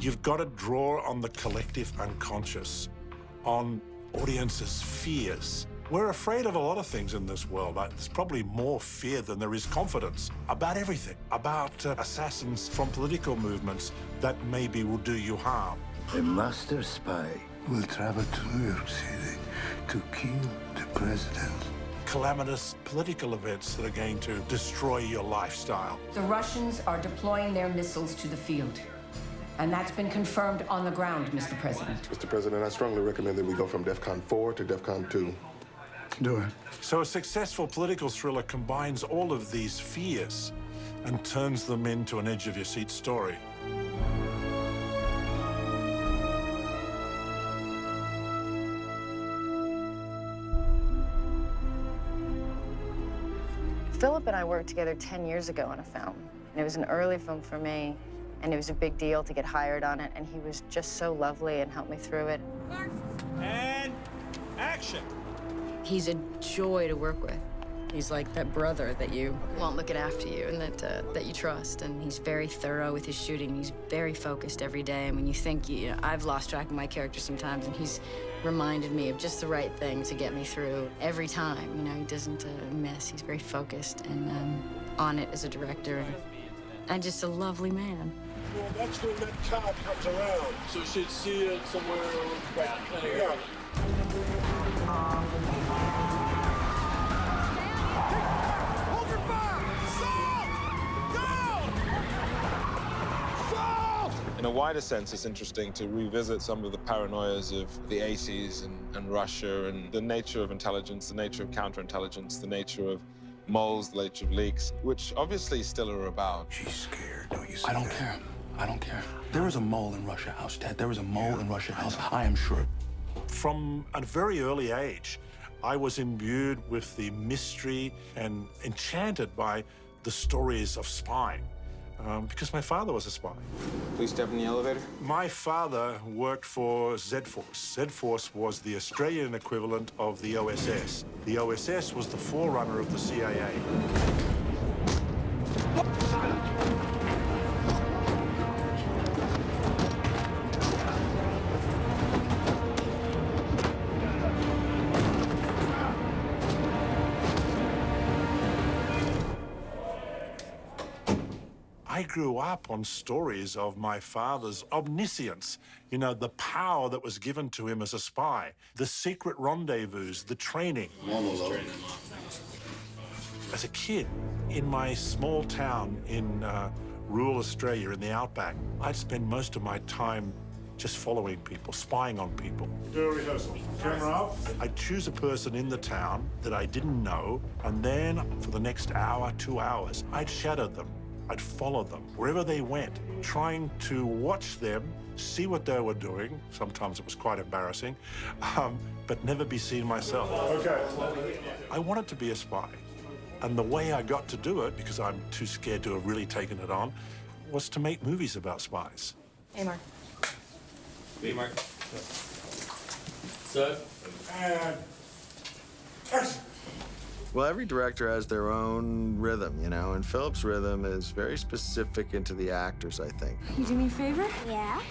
You've got to draw on the collective unconscious, on audiences' fears. We're afraid of a lot of things in this world. There's probably more fear than there is confidence about everything, about assassins from political movements that maybe will do you harm. A master spy will travel to New York City to kill the president. Calamitous political events that are going to destroy your lifestyle. The Russians are deploying their missiles to the field. And that's been confirmed on the ground, Mr. President. Mr. President, I strongly recommend that we go from DEFCON 4 to DEFCON 2. Do it. So a successful political thriller combines all of these fears and turns them into an edge-of-your-seat story. Phillip and I worked together 10 years ago on a film. And it was an early film for me, and it was a big deal to get hired on it, and he was just so lovely and helped me through it. And action! He's a joy to work with. He's like that brother that you want looking after you and that you trust. And he's very thorough with his shooting. He's very focused every day. And when you think, I've lost track of my character sometimes, and he's reminded me of just the right thing to get me through every time. He doesn't miss. He's very focused and on it as a director, and just a lovely man. Well, that's when that car comes around. So you should see it somewhere around there. Yeah. Hold your fire! Salt! Down! Salt! In a wider sense, it's interesting to revisit some of the paranoias of the 80s and Russia, and the nature of intelligence, the nature of counterintelligence, the nature of moles, the nature of leaks, which obviously still are about. She's scared, don't you see I don't that? care. I don't care. There is a mole in Russia House, Ted. There is a mole in Russia House. I am sure. From a very early age, I was imbued with the mystery and enchanted by the stories of spying, because my father was a spy. Please step in the elevator. My father worked for Z-Force. Z-Force was the Australian equivalent of the OSS. The OSS was the forerunner of the CIA. I grew up on stories of my father's omniscience, the power that was given to him as a spy, the secret rendezvous, the training. As a kid, in my small town in rural Australia, in the outback, I'd spend most of my time just following people, spying on people. Do a rehearsal. Camera up. I'd choose a person in the town that I didn't know, and then for the next hour, 2 hours, I'd shadow them. I'd follow them wherever they went, trying to watch them, see what they were doing. Sometimes it was quite embarrassing, but never be seen myself. Okay. I wanted to be a spy. And the way I got to do it, because I'm too scared to have really taken it on, was to make movies about spies. Hey, Mark. Hey, Mark. Set. And action. Well, every director has their own rhythm, and Phillip's rhythm is very specific into the actors, I think. You do me a favor? Yeah?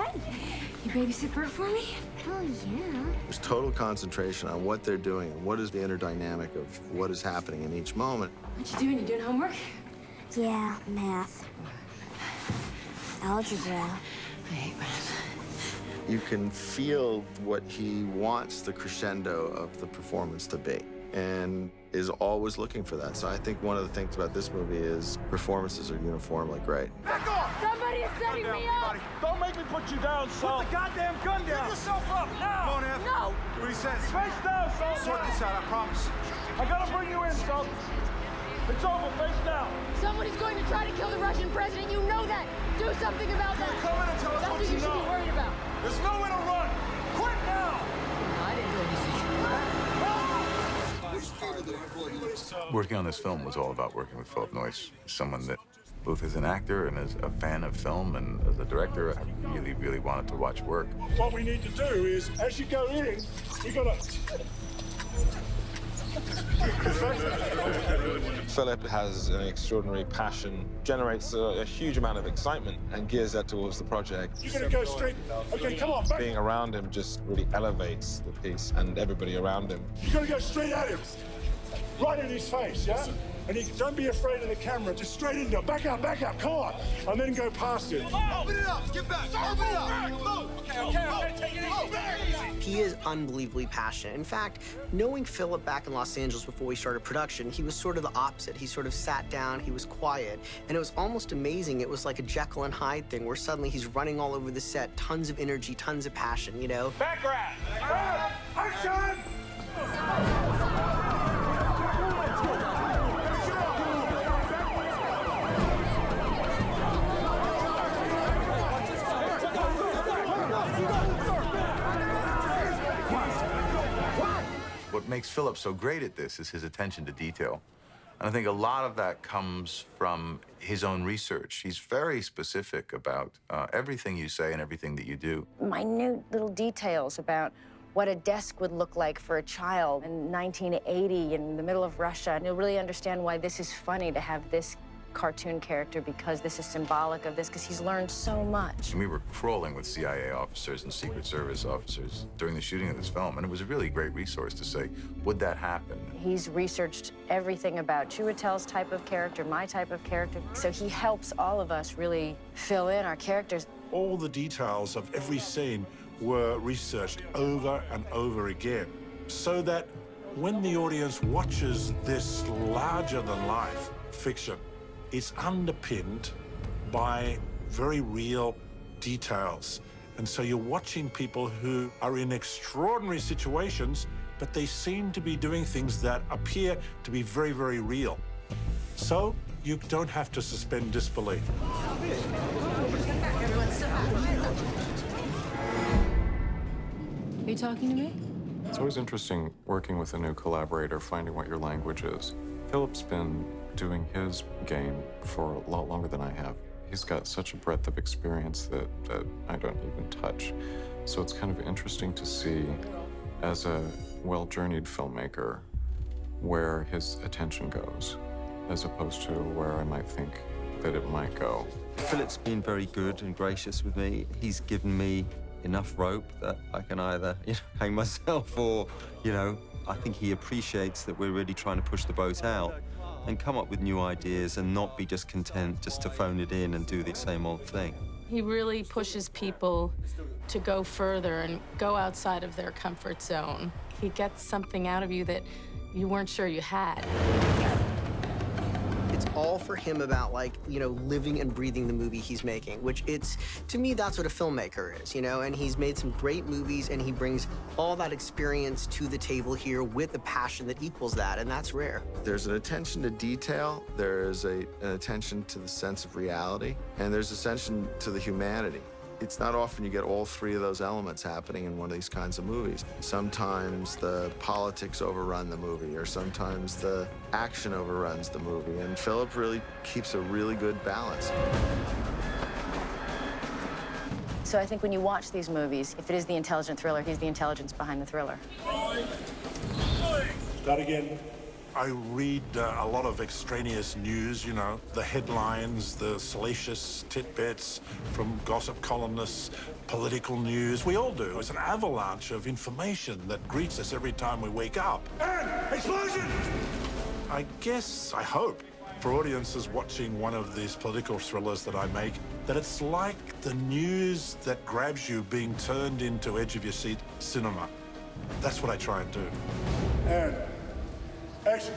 You babysit Bert for me? Oh, yeah. There's total concentration on what they're doing and what is the inner dynamic of what is happening in each moment. What you doing? You doing homework? Yeah, math. Algebra. I hate math. You can feel what he wants the crescendo of the performance to be, and is always looking for that. So I think one of the things about this movie is performances are uniformly great. Back off! Somebody is setting me up! Don't make me put you down, Salt. Put the goddamn gun down. Get yourself up now. Come on, Ev. No! Do what he says. Face down, Salt. Sort this out, I promise. I gotta bring you in, Salt. It's over. Face down. Somebody's going to try to kill the Russian president. You know that. Do something about that. Come in and tell us That's what what you you should know. be worried about. There's nowhere to run. Quit now. I didn't do anything. Working on this film was all about working with Phillip Noyce, someone that both as an actor and as a fan of film and as a director, I really, really wanted to watch work. What we need to do is, as you go in, you gotta Phillip has an extraordinary passion, generates a huge amount of excitement, and gears that towards the project. You're gonna go straight. Okay, come on, back. Being around him just really elevates the piece and everybody around him. You're gonna go straight at him. Right in his face, yeah? And don't be afraid of the camera, just straight into him. Back up, come on. And then go past him. Open it up, get back. Open it up. Move. Okay, take it easy. He is unbelievably passionate. In fact, knowing Phillip back in Los Angeles before we started production, he was sort of the opposite. He sort of sat down, he was quiet, and it was almost amazing. It was like a Jekyll and Hyde thing where suddenly he's running all over the set, tons of energy, tons of passion, you know? Background. Action! What makes Phillip so great at this is his attention to detail. And I think a lot of that comes from his own research. He's very specific about everything you say and everything that you do. Minute little details about what a desk would look like for a child in 1980 in the middle of Russia. And you'll really understand why this is funny to have this cartoon character, because this is symbolic of this, because he's learned so much. And we were crawling with CIA officers and Secret Service officers during the shooting of this film, and it was a really great resource to say, would that happen? He's researched everything about Chiwetel's type of character, my type of character, so he helps all of us really fill in our characters. All the details of every scene were researched over and over again, so that when the audience watches this larger-than-life fiction, it's underpinned by very real details. And so you're watching people who are in extraordinary situations, but they seem to be doing things that appear to be very, very real. So you don't have to suspend disbelief. Are you talking to me? It's always interesting working with a new collaborator, finding what your language is. Phillip's been doing his game for a lot longer than I have. He's got such a breadth of experience that I don't even touch. So it's kind of interesting to see, as a well-journeyed filmmaker, where his attention goes, as opposed to where I might think that it might go. Phillip's been very good and gracious with me. He's given me enough rope that I can either hang myself or, I think he appreciates that we're really trying to push the boat out and come up with new ideas and not be just content just to phone it in and do the same old thing. He really pushes people to go further and go outside of their comfort zone. He gets something out of you that you weren't sure you had. It's all for him about, living and breathing the movie he's making, which to me, that's what a filmmaker is, and he's made some great movies, and he brings all that experience to the table here with a passion that equals that, and that's rare. There's an attention to detail, there's an attention to the sense of reality, and there's attention to the humanity. It's not often you get all three of those elements happening in one of these kinds of movies. Sometimes the politics overrun the movie, or sometimes the action overruns the movie, and Phillip really keeps a really good balance. So I think when you watch these movies, if it is the intelligent thriller, he's the intelligence behind the thriller. That again. I read a lot of extraneous news, the headlines, the salacious tidbits from gossip columnists, political news. We all do. It's an avalanche of information that greets us every time we wake up. And explosion! I hope, for audiences watching one of these political thrillers that I make, that it's like the news that grabs you being turned into edge-of-your-seat cinema. That's what I try and do. And action.